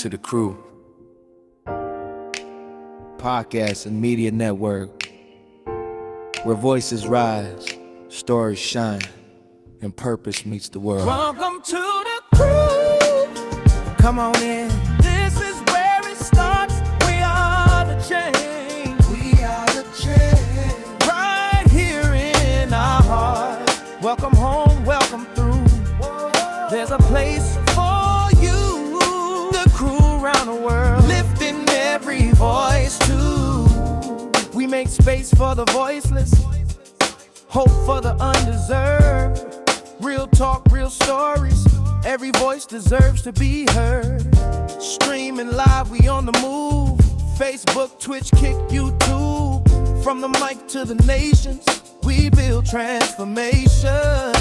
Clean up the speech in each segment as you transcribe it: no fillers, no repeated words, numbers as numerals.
to the crew. Podcast and media network where voices rise, stories shine, and purpose meets the world. Welcome to the crew. Come on in. This is where it starts. We are the change. We are the change. Right here in our heart. Welcome home, welcome through. There's a place for you. The crew around the world, lifting every voice too. We make space for the voiceless, hope for the undeserved. Real talk, real stories. Every voice deserves to be heard. Streaming live, we on the move. Facebook, Twitch, Kick, YouTube. From the mic to the nations, we build transformation.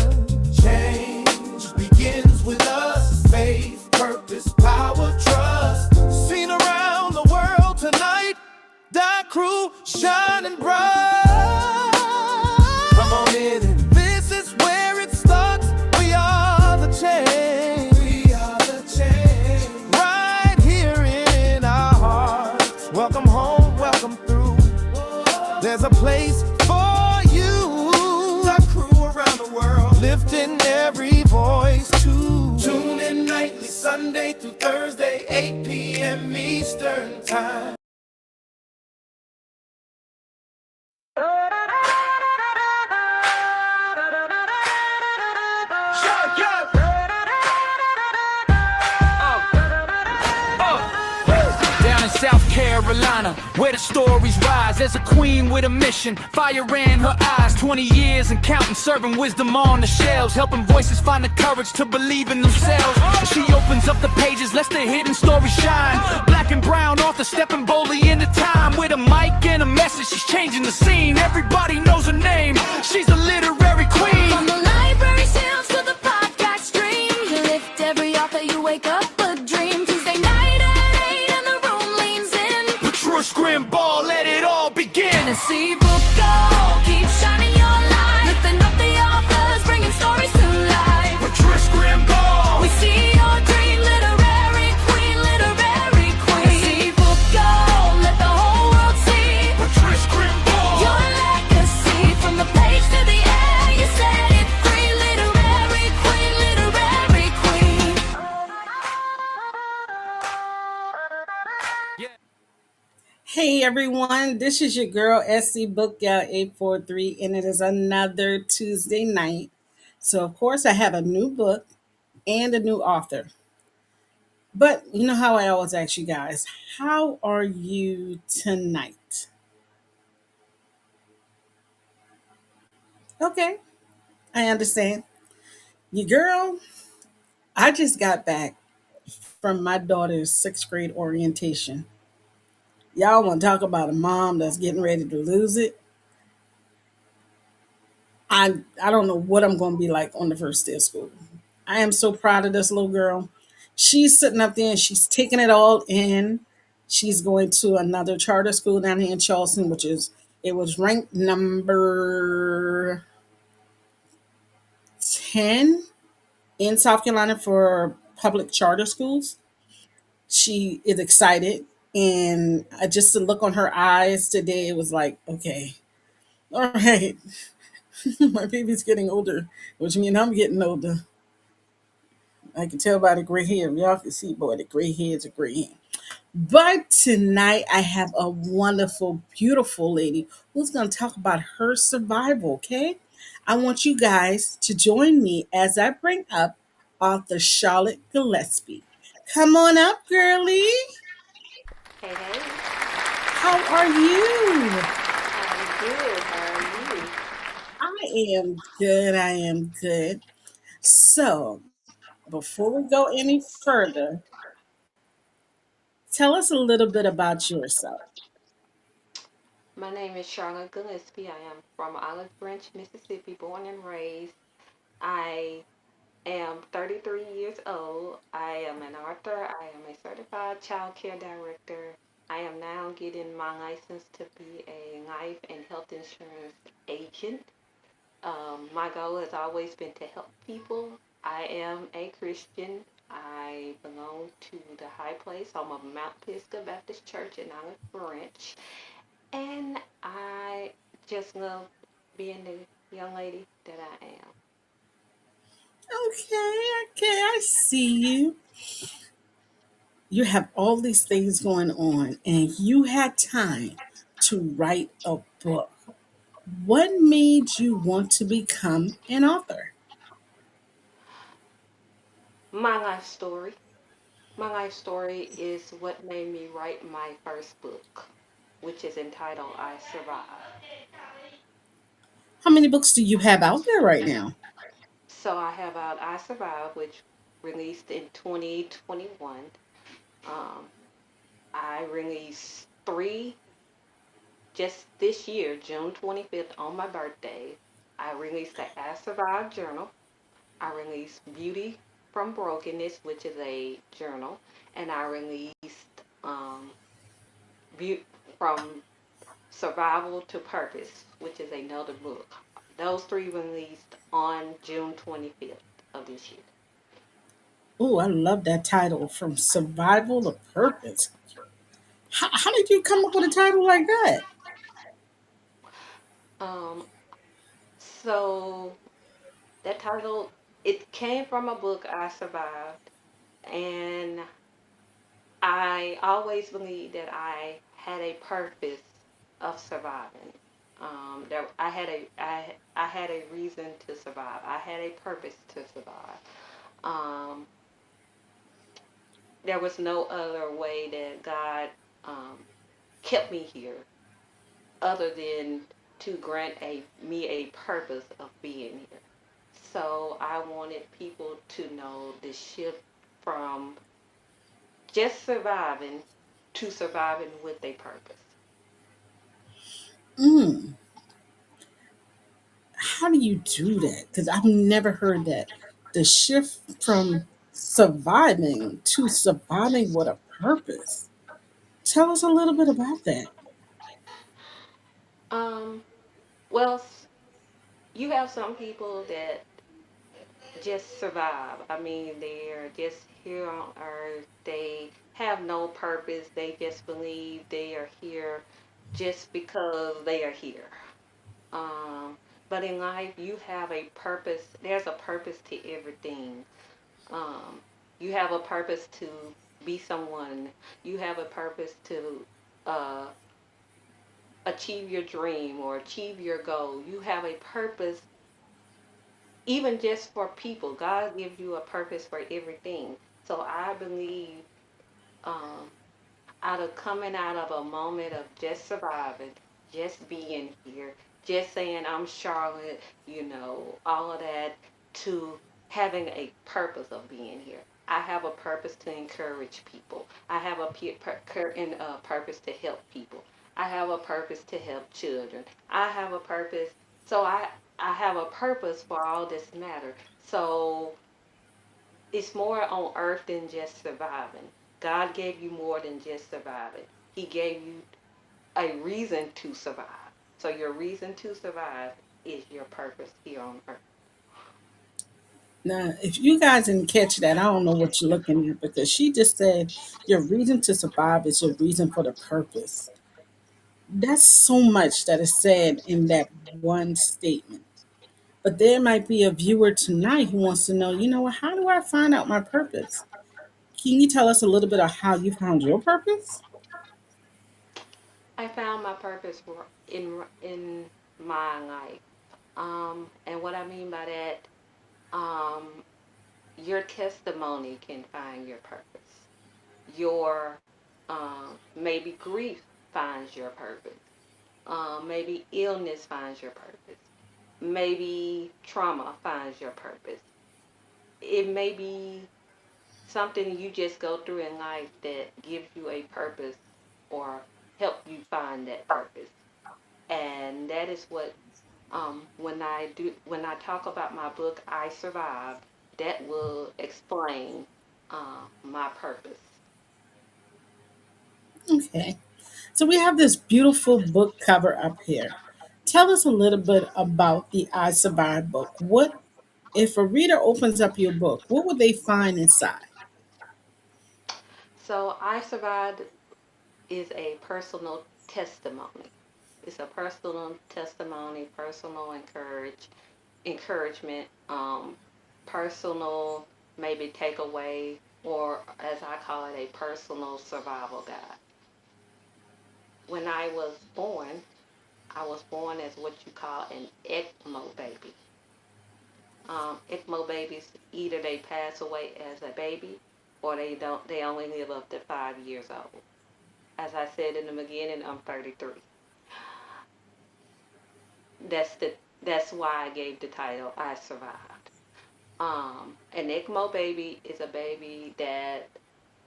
Change begins with us. Faith, purpose, power, trust. Seen around the world tonight. That crew shining bright. Come on in, and this is where it starts. We are the change. We are the change. Right here in our hearts. Welcome home, welcome through. There's a place for you. The crew around the world, lifting every voice too. Tune in nightly, Sunday through Thursday, 8 p.m. Eastern Time. South Carolina, where the stories rise. There's a queen with a mission, fire in her eyes. 20 years and counting, serving wisdom on the shelves, helping voices find the courage to believe in themselves. She opens up the pages, lets the hidden story shine. Black and brown author stepping boldly into time. With a mic and a message, she's changing the scene. Everybody knows her name, she's a literary queen. From the library shelves to the podcast stream, you lift every author, you wake up a dream. Tuesday night at 8 and the room leans in. Patrice, Grimball, let it all begin. Scbookgal, keep shining your light, lifting up the authors, bringing stories to life. Patrice, Grimball, we see your dream, literary queen, literary queen. Scbookgal, let the whole world see Patrice, Grimball, your legacy. From the page to the air, you set it free. Literary queen, literary queen. yeah. Hey everyone, this is your girl Scbookgal 843, and it is another Tuesday night. So of course I have a new book and a new author. But you know how I always ask you guys, how are you tonight? Okay, I understand. Your girl, I just got back from my daughter's sixth grade orientation. Y'all want to talk about a mom that's getting ready to lose it? I don't know what I'm going to be like on the first day of school. I am so proud of this little girl. She's sitting up there and she's taking it all in. She's going to another charter school down here in Charleston, which is it was ranked number 10 in South Carolina for public charter schools. She is excited, and just the look on her eyes today, it was like, okay, all right, my baby's getting older, which means I'm getting older. I can tell by the gray hair. Y'all can see, boy, the gray hair's a gray hair. But tonight I have a wonderful, beautiful lady who's going to talk about her survival, okay? I want you guys to join me as I bring up author Charlotte Gillespie. Come on up, girlie. Hey, hey, How are you? I'm good. How are you? I am good. I am good. So, before we go any further, tell us a little bit about yourself. My name is Charlotte Gillespie. I am from Olive Branch, Mississippi, born and raised. I am 33 years old. I am an author. I am a certified child care director. I am now getting my license to be a life and health insurance agent. My goal has always been to help people. I am a Christian. I belong to the high place home of Mount Pisgah Baptist Church in Olive Branch. And I just love being the young lady that I am. Okay, okay, I see you. You have all these things going on, and you had time to write a book. What made you want to become an author? My life story. My life story is what made me write my first book, which is entitled I Survived. How many books do you have out there right now? So I have out I Survived, which released in 2021. Um, I released three just this year, June 25th, on my birthday. I released the I Survived Journal. I released Beauty from Brokenness, which is a journal, and I released Be- from Survival to Purpose, which is another book. Those three released on June 25th of this year. Oh, I love that title, From Survival to Purpose. How did you come up with a title like that? Um, so that title, it came from a book I survived, and I always believed that I had a purpose of surviving. That I had a reason to survive. I had a purpose to survive. Um, there was no other way that God um, kept me here other than to grant me a purpose of being here. So I wanted people to know the shift from just surviving to surviving with a purpose. Mm, how do you do that? Because I've never heard that. The shift from surviving to surviving with a purpose. Tell us a little bit about that. Um, well, you have some people that just survive. I mean, they're just here on earth. They have no purpose. They just believe they are here just because they are here. Um, but in life, you have a purpose. There's a purpose to everything. Um, you have a purpose to be someone. You have a purpose to uh, achieve your dream or achieve your goal. You have a purpose, even just for people. God gives you a purpose for everything. So I believe um, out of coming out of a moment of just surviving, just being here, just saying I'm Charlotte, all of that, to having a purpose of being here. I have a purpose to encourage people. I have a purpose to help people. I have a purpose to help children. I have a purpose. So I have a purpose for all this matter. So it's more on earth than just surviving. God gave you more than just surviving. He gave you a reason to survive. So your reason to survive is your purpose here on earth. Now, if you guys didn't catch that, I don't know what you're looking at because she just said your reason to survive is your reason for the purpose. That's so much that is said in that one statement. But there might be a viewer tonight who wants to know, how do I find out my purpose? Can you tell us a little bit of how you found your purpose? I found my purpose in my life. And what I mean by that, um, your testimony can find your purpose. Your maybe grief finds your purpose. Maybe illness finds your purpose. Maybe trauma finds your purpose. It may be something you just go through in life that gives you a purpose or help you find that purpose. And that is what when I talk about my book I Survived, that will explain my purpose. Okay. So we have this beautiful book cover up here. Tell us a little bit about the I Survive book. What if a reader opens up your book, what would they find inside? So I survived is a personal testimony. It's a personal testimony, personal encouragement, personal maybe takeaway, or as I call it, a personal survival guide. When I was born as what you call an ECMO baby. ECMO babies either they pass away as a baby or they don't. They only live up to 5 years old. As I said in the beginning, I'm 33. That's why I gave the title I survived. An ECMO baby is a baby that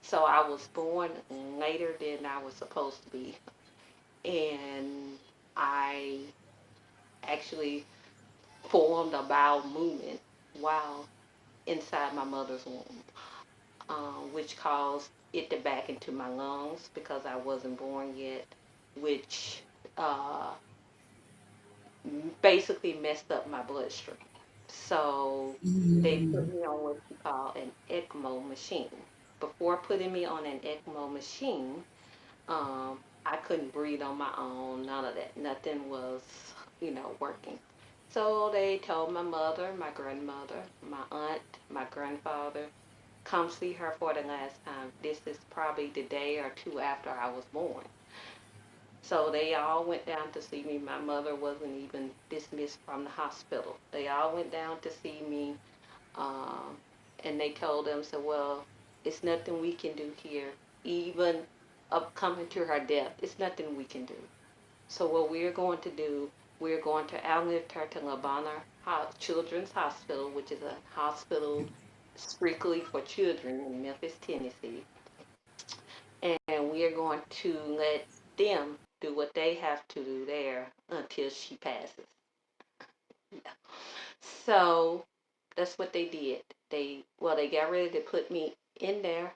so I was born later than I was supposed to be, and I actually formed a bowel movement while inside my mother's womb, which caused it to back into my lungs because I wasn't born yet, which uh, basically messed up my bloodstream. So they put me on what you call an ECMO machine. Before putting me on an ECMO machine, I couldn't breathe on my own, none of that. Nothing was, working. So they told my mother, my grandmother, my aunt, my grandfather, come see her for the last time. This is probably the day or two after I was born. So they all went down to see me. My mother wasn't even dismissed from the hospital. They all went down to see me, um, and they told them, so well, it's nothing we can do here. Even up coming to her death, it's nothing we can do. So what we're going to do, we're going to outlift her to Labana Children's Hospital, which is a hospital strictly for children in Memphis, Tennessee, and we are going to let them do what they have to do there until she passes. So that's what they did. They got ready to put me in there.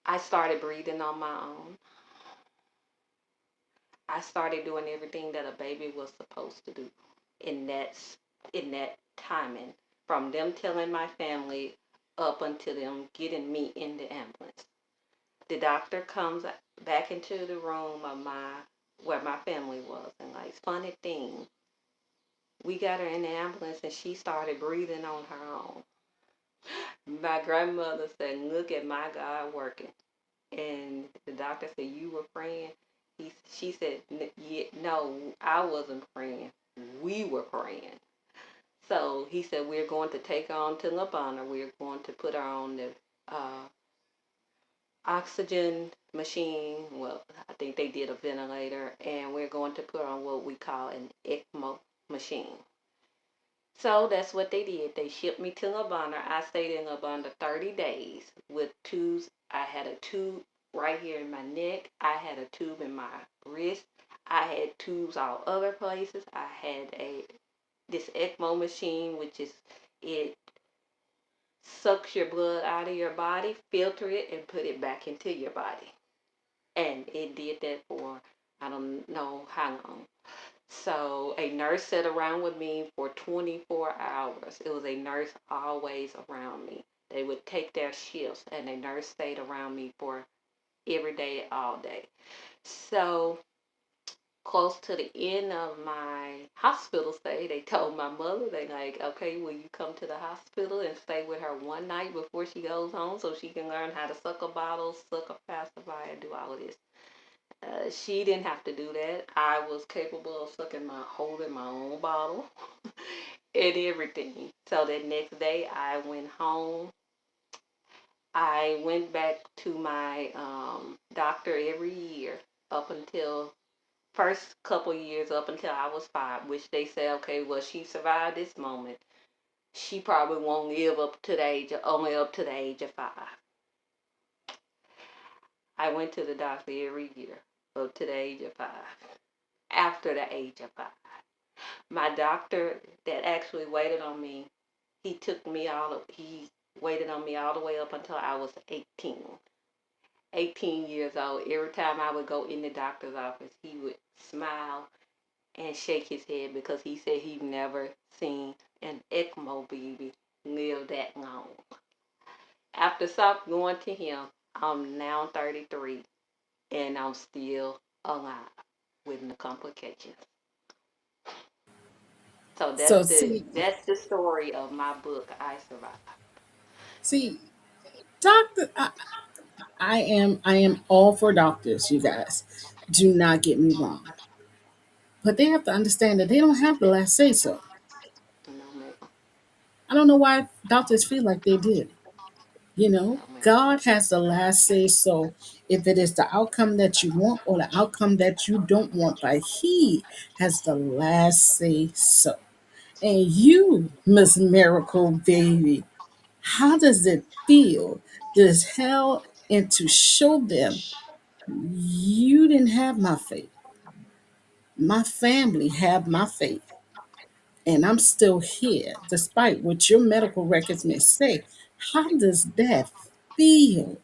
I started breathing on my own. I started doing everything that a baby was supposed to do in that timing, from them telling my family up until them getting me in the ambulance. The doctor comes back into the room of where my family was, and like funny thing, we got her in the ambulance and she started breathing on her own. My grandmother said, "Look at my God working." And the doctor said, "You were praying?" She said, "Yeah, no, I wasn't praying. We were praying." So he said, "We're going to take her on to Labana. We're going to put her on the uh, oxygen machine. Well, I think they did a ventilator, and we're going to put her on what we call an ECMO machine." So that's what they did. They shipped me to Labana. I stayed in Labana 30 days with tubes. I had a tube right here in my neck. I had a tube in my wrist. I had tubes all other places. I had this ECMO machine, which is it sucks your blood out of your body, filter it, and put it back into your body. And it did that for I don't know how long. So a nurse sat around with me for 24 hours. It was a nurse always around me. They would take their shifts, and a nurse stayed around me for every day, all day. So close to the end of my hospital stay, they told my mother, they like, "Okay, will you come to the hospital and stay with her one night before she goes home so she can learn how to suck a bottle, suck a pacifier, and do all of this?" She didn't have to do that. I was capable of holding my own bottle and everything. So that next day I went home. I went back to my doctor every year up until first couple years up until I was 5, which they say, okay, well, she survived this moment. She probably won't live only up to the age of 5. I went to the doctor every year up to the age of 5. After the age of 5, my doctor that actually waited on me, he waited on me all the way up until I was 18. 18 years old. Every time I would go in the doctor's office, he would smile and shake his head because he said he'd never seen an ECMO baby live that long. After stop going to him, I'm now 33 and I'm still alive with no complications. So So see, that's the story of my book, I Survived. see, doctor, I am all for doctors, you guys. Do not get me wrong. But they have to understand that they don't have the last say so. No ma'am, I don't know why doctors feel like they do. no ma'am. God has the last say so if it is the outcome that you want or the outcome that you don't want, but He has the last say so. And you, Miss Miracle Baby, how does it feel to tell and to show them you didn't have my faith? My family had my faith, and I'm still here despite what your medical records may say. How does that feel?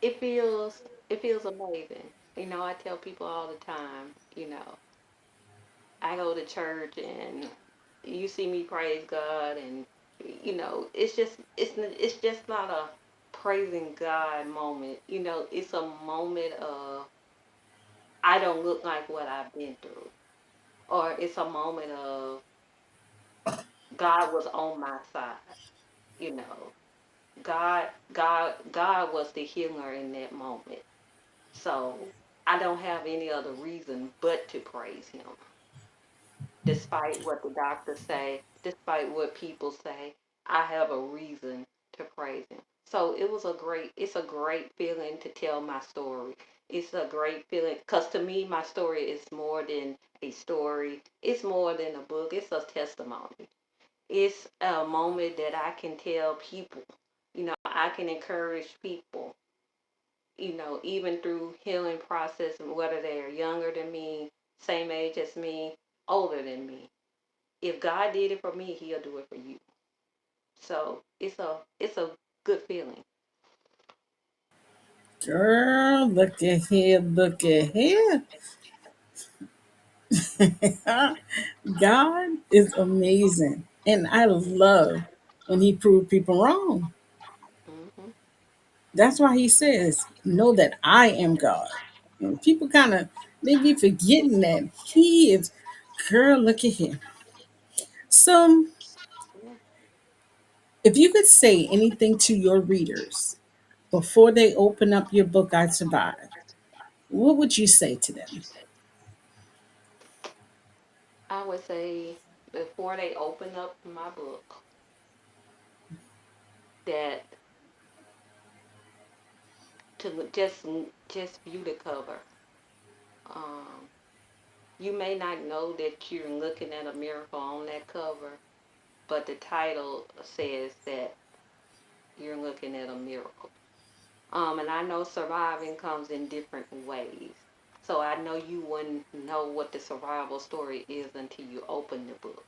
It feels it feels amazing. I tell people all the time, I go to church and you see me praise God, and it's just not a praising God moment. It's a moment of I don't look like what I've been through, or it's a moment of God was on my side. You know, God was the healer in that moment. So I don't have any other reason but to praise Him, despite what the doctors say, despite what people say. I have a reason to praise Him. So it's a great feeling to tell my story. It's a great feeling because to me, my story is more than a story. It's more than a book. It's a testimony. It's a moment that I can tell people. I can encourage people. Even through healing process, whether they're younger than me, same age as me, older than me. If God did it for me, He'll do it for you. So it's a good feeling. Girl, look at here, look at here. God is amazing. And I love when He proved people wrong. Hmm. That's why He says, know that I am God. And people kind of, they be forgetting that He is, girl, look at here. So, Yeah. if you could say anything to your readers before they open up your book, I Survive, what would you say to them? I would say before they open up my book that to just view the cover. Um, you may not know that you're looking at a miracle on that cover, but the title says that you're looking at a miracle. And I know surviving comes in different ways. So I know you wouldn't know what the survival story is until you open the book.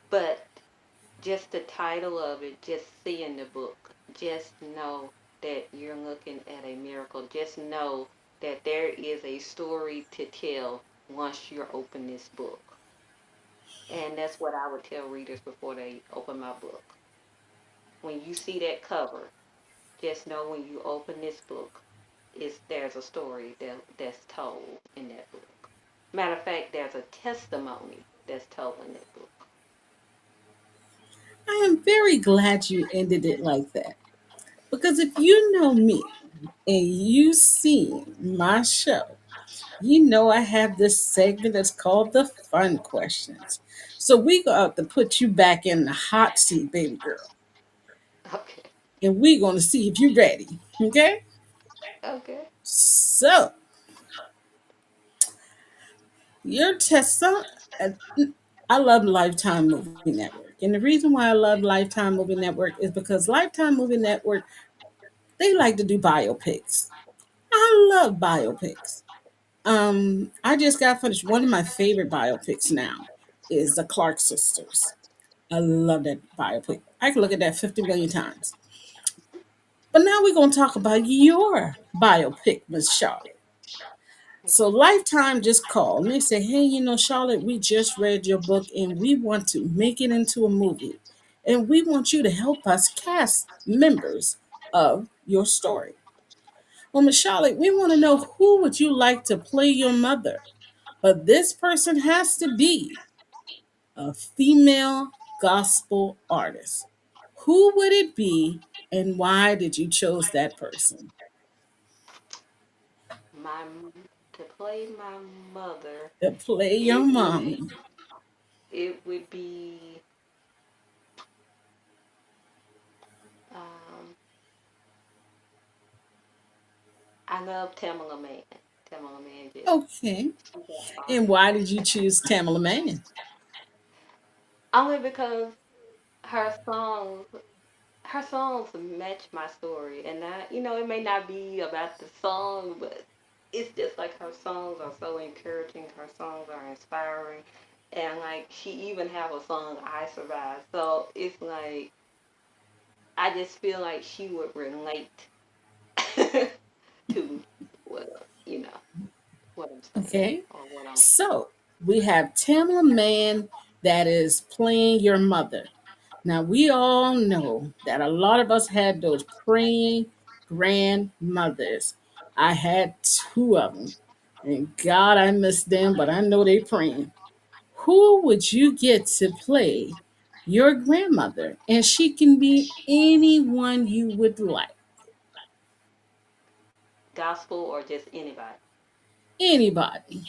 But just the title of it, just seeing the book, just know that you're looking at a miracle. Just know that there is a story to tell once you open this book. And that's what I would tell readers before they open my book. When you see that cover, just know when you open this book, there's a story that's told in that book. Matter of fact, there's a testimony that's told in that book. I am very glad you ended it like that. Because if you know me and you see my show, you know I have this segment that's called the fun questions. So we got to put you back in the hot seat, baby girl. Okay. And we're going to see if you're ready. Okay? Okay. So, your test. I love Lifetime Movie Network. And the reason why I love Lifetime Movie Network is because Lifetime Movie Network, they like to do biopics. I love biopics. I just got finished. One of my favorite biopics now is the Clark Sisters. I love that biopic. I can look at that 50 million times. But now we're going to talk about your biopic, Miss Charlotte. So Okay. Lifetime just called and they said, hey, Charlotte, we just read your book and we want to make it into a movie. and we want you to help us cast members of your story. Well, Miss Charlotte, we want to know who would you like to play your mother? But this person has to be a female gospel artist. Who would it be and why did you choose that person My to play my mother, to play your it would mommy? it would be um I love Tamala Man. Tamala Man just Okay. she's an And artist. why did you choose Tamala Mann? Only because her songs her songs match my story, and it may not be about the song, but it's just like her songs are so encouraging, her songs are inspiring, and like she even have a song I Survived, so it's like I just feel like she would relate to what what I'm saying Okay. or what I'm. So we have Tamala Mann that is playing your mother. Now, we all know that a lot of us had those praying grandmothers. I had two of them. And God, I miss them, but I know they praying. Who would you get to play your grandmother? And she can be anyone you would like. Gospel or just anybody. Anybody.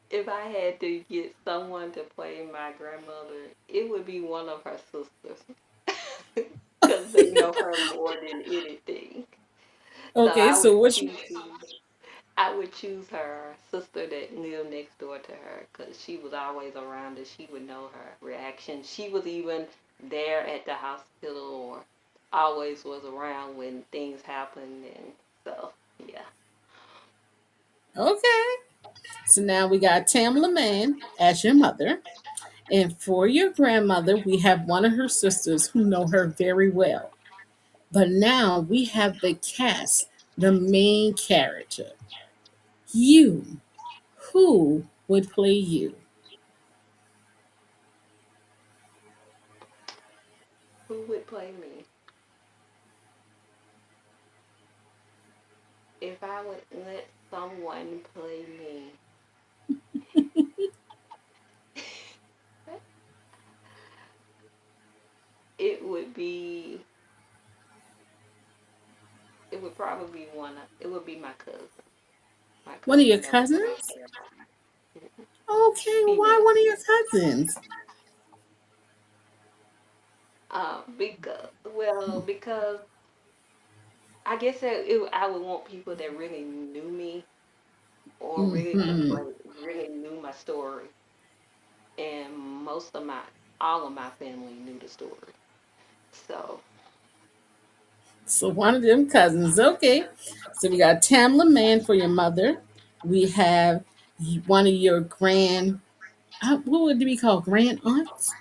If I had to get someone to play my grandmother, it would be one of her sisters. Because they know her more than anything. So Okay, so which I would choose her sister that lived next door to her because she was always around and she would know her reaction. She was even there at the hospital or always was around when things happened. And so, yeah. okay. So now we got Tamala Mann as your mother. And for your grandmother, we have one of her sisters who know her very well. But now we have the cast, the main character. You. Who would play you? Who would play me? If I would let someone play me, it would be, it would probably be it would be my One of your cousin that was right cousins? there by me. Okay, why Female. one of your cousins? Because I guess I would want people that really knew me or really Hmm. really knew my story, and all of my family knew the story. So, So one of them cousins. Okay. So we got Tamla Man for your mother. We have one of your what would they be called? Grand aunts?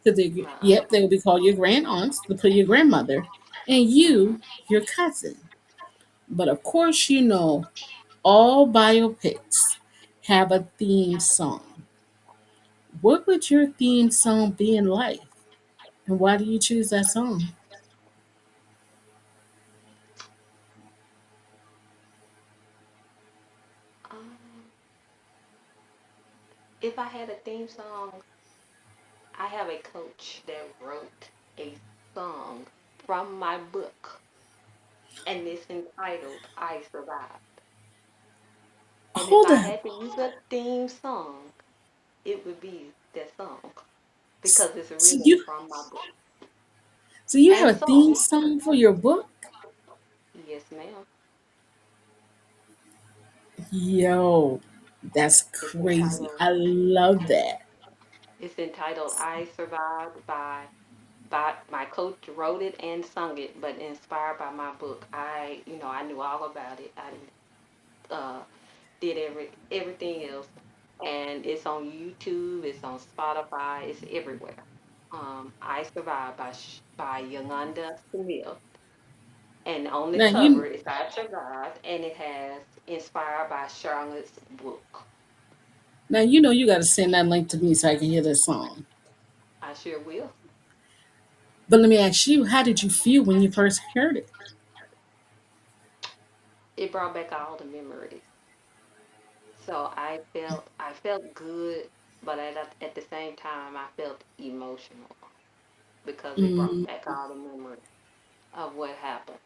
Because my yep, they would be called your grand aunts to play your grandmother. And you, mhm. your cousin. But of course, you know, all biopics have a theme song. What would your theme song be in life? And why do you choose that song? um, if I had a theme song, I have a coach that wrote a song from my book, and it's entitled "I Survived." And if Hold I up. had to use a theme song, it would be that song because it's So written you from my book so you have and a theme song. song for your book? Yes, ma'am. Yo, that's It's crazy. entitled I love that. it's entitled "I Survived" by my coach wrote it and sung it, but inspired by my book. I knew all about it. I did everything else, and it's on YouTube. It's on Spotify. It's everywhere. "I Survived" by Yolanda Smith, and on the Now cover you it's "I Survived," and it has inspired by Charlotte's book. now you know you gotta send that link to me so I can hear that song. I sure will. But let me ask you, how did you feel when you first heard it? It brought back all the memories. So I felt good, but at the same time I felt emotional because it brought back all the memories of what happened.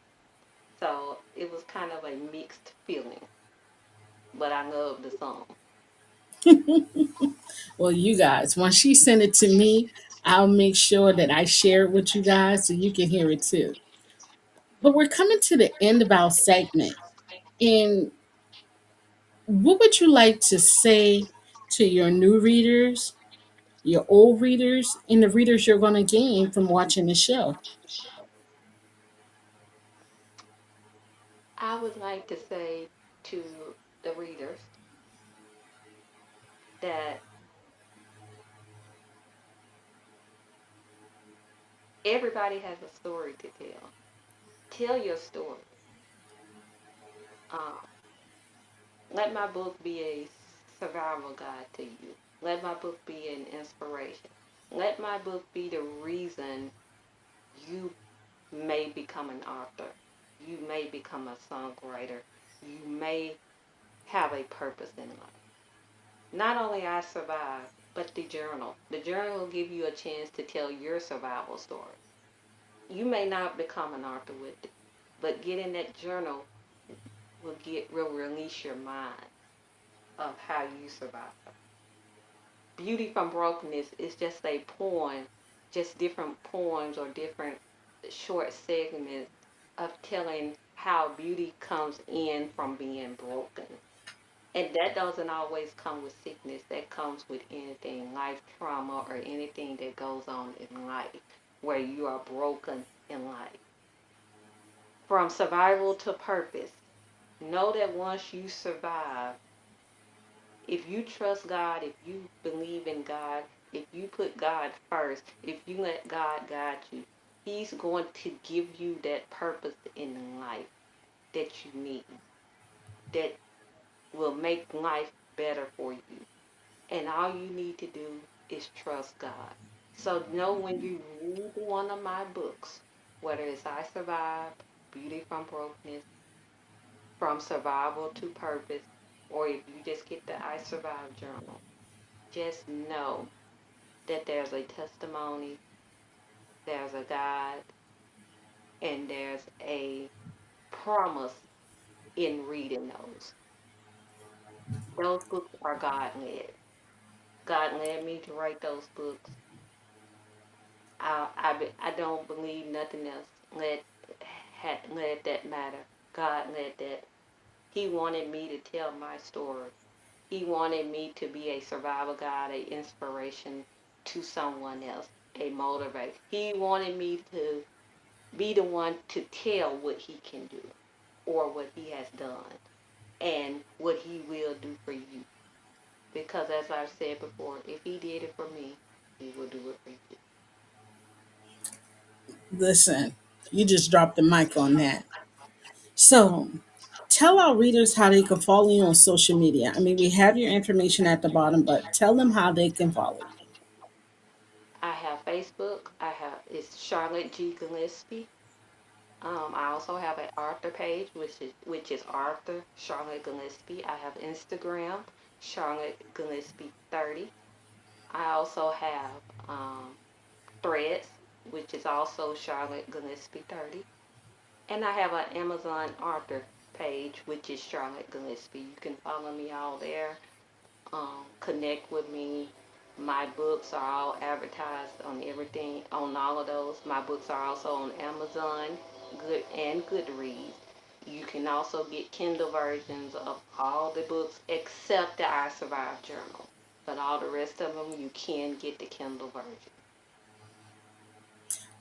So it was kind of a mixed feeling, but I love the song. Well, you guys, once she sent it to me, I'll make sure that I share it with you guys so you can hear it too. But we're coming to the end of our segment. And what would you like to say to your new readers, your old readers, and the readers you're going to gain from watching the show? I would like to say to the readers that everybody has a story to tell. Tell your story. Um, Let my book be a survival guide to you. Let my book be an inspiration. Let my book be the reason you may become an author. You may become a songwriter. You may have a purpose in life. Not only I survived, but the journal. The journal will give you a chance to tell your survival story. You may not become an author with it, but getting that journal will release your mind of how you survive. Beauty from Brokenness is just a poem, just different poems or different short segments of telling how beauty comes in from being broken. And that doesn't always come with sickness, that comes with anything, life trauma, or anything that goes on in life where you are broken in life. From survival to purpose, know that once you survive, if you trust God, if you believe in God, if you put God first, if you let God guide you, He's going to give you that purpose in life that you need, that will make life better for you. And all you need to do is trust God. So know when you read one of my books, whether it's I Survive, Beauty from Brokenness, From Survival to Purpose, or if you just get the I Survive journal, just know that there's a testimony, there's a God, and there's a promise in reading those. Those books are God led. God led me to write those books. I don't believe nothing else led that matter. God led that. He wanted me to tell my story. He wanted me to be a survival guide, a inspiration to someone else, a motivator. He wanted me to be the one to tell what he can do or what he has done and what he will do for you. Because as I've said before, if he did it for me, he will do it for you. Listen, you just dropped the mic on that. So, tell our readers how they can follow you on social media. I mean, we have your information at the bottom, but tell them how they can follow you. I have Facebook. It's Charlotte G. Gillespie. I also have an Arthur page, which is Arthur Charlotte Gillespie. I have Instagram, Charlotte Gillespie 30. I also have Threads, which is also Charlotte Gillespie 30. And I have an Amazon Author page, which is Charlotte Gillespie. You can follow me all there, connect with me. My books are all advertised on everything, on all of those. My books are also on Amazon, Good and Goodreads. You can also get Kindle versions of all the books except the I Survive Journal. But all the rest of them, you can get the Kindle version.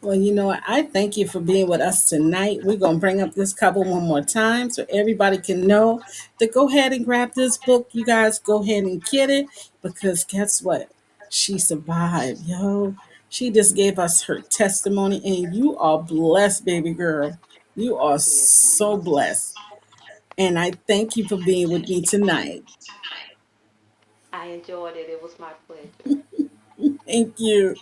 Well, you know what? I thank you for being with us tonight. We're going to bring up this couple one more time so everybody can know to go ahead and grab this book. You guys go ahead and get it because guess what? She survived, yo. She just gave us her testimony, and you are blessed, baby girl. You are Yes, so blessed. And I thank you for being with me tonight. I enjoyed it. It was my pleasure. Thank you.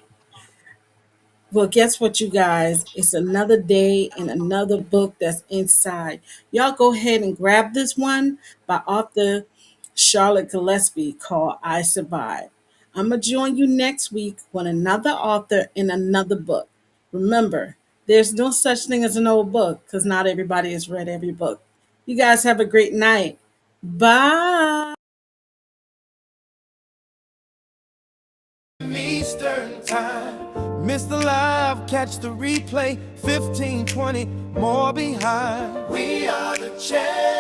Well, guess what, you guys? It's another day and another book that's inside. Y'all go ahead and grab this one by author Charlotte Gillespie called I Survive. I'm going to join you next week with another author and another book. Remember, there's no such thing as an old book because not everybody has read every book. You guys have a great night. Bye. Eastern time. Miss the live, catch the replay. 15, 20 more behind. We are the champions.